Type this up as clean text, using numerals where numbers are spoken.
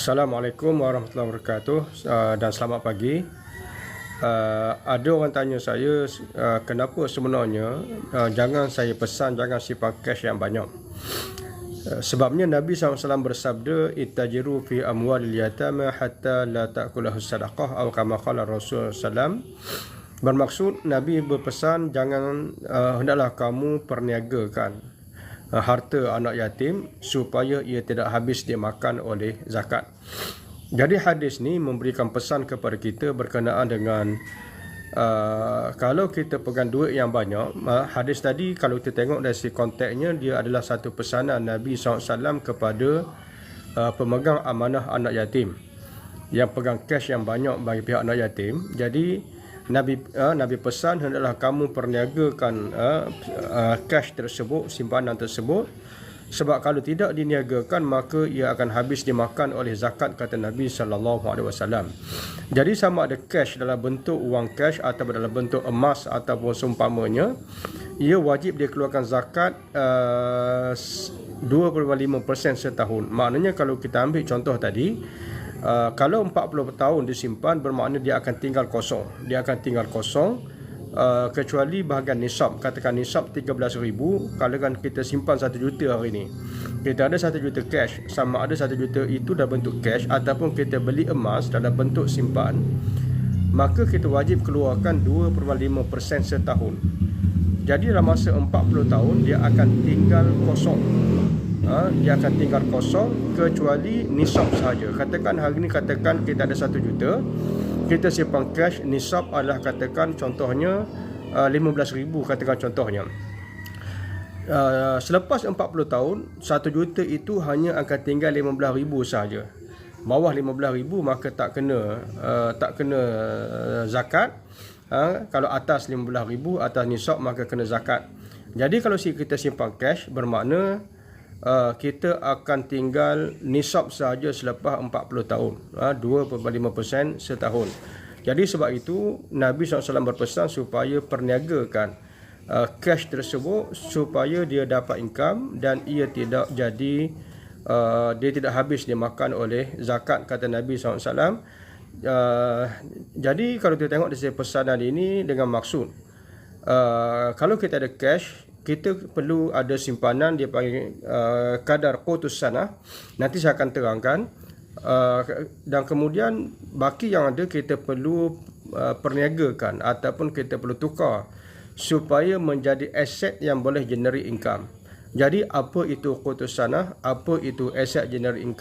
Assalamualaikum warahmatullahi wabarakatuh dan selamat pagi. Ada orang tanya saya kenapa sebenarnya jangan saya pesan, jangan simpan cash yang banyak. Sebabnya Nabi SAW bersabda, ittajiru fi amwalil yatama hatta la ta'kulahu sadaqah, atau kama qala Rasul SAW. Bermaksud Nabi berpesan jangan hendaklah kamu perniagakan harta anak yatim supaya ia tidak habis dimakan oleh zakat. Jadi hadis ni memberikan pesan kepada kita berkenaan dengan kalau kita pegang duit yang banyak. Hadis tadi kalau kita tengok dari segi konteksnya, dia adalah satu pesanan Nabi SAW kepada pemegang amanah anak yatim yang pegang cash yang banyak bagi pihak anak yatim. Jadi Nabi pesan hendaklah kamu perniagakan cash tersebut, simpanan tersebut, sebab kalau tidak diniagakan maka ia akan habis dimakan oleh zakat, kata Nabi SAW. Jadi sama ada cash dalam bentuk wang cash atau dalam bentuk emas ataupun seumpamanya, ia wajib dikeluarkan zakat 2.5% setahun. Maknanya kalau kita ambil contoh tadi, kalau 40 tahun disimpan, bermakna dia akan tinggal kosong. Dia akan tinggal kosong kecuali bahagian nisab. Katakan nisab 13,000. Kalau kan kita simpan 1 juta hari ni, kita ada 1 juta cash, sama ada 1 juta itu dalam bentuk cash ataupun kita beli emas dalam bentuk simpan, maka kita wajib keluarkan 2.5% setahun. Jadi dalam masa 40 tahun dia akan tinggal kosong. Dia akan tinggal kosong kecuali nisab sahaja. Katakan hari ni, katakan kita ada 1 juta, kita simpan cash, nisab adalah katakan contohnya 15,000, katakan contohnya. Selepas 40 tahun 1 juta itu hanya akan tinggal 15,000 sahaja. Bawah 15,000 maka tak kena zakat. Kalau atas 15,000, atas nisab, maka kena zakat. Jadi kalau kita simpan cash, bermakna kita akan tinggal nisab sahaja selepas 40 tahun, 2.5% setahun. Jadi sebab itu Nabi SAW berpesan supaya perniagakan cash tersebut supaya dia dapat income dan ia tidak jadi dia tidak habis dimakan oleh zakat, kata Nabi SAW. Jadi kalau kita tengok dari pesanan ini dengan maksud kalau kita ada cash, kita perlu ada simpanan, dia panggil kadar qutus sanah. Nanti saya akan terangkan. Dan kemudian baki yang ada kita perlu perniagakan ataupun kita perlu tukar supaya menjadi aset yang boleh generate income. Jadi apa itu qutus sanah, apa itu aset generate income?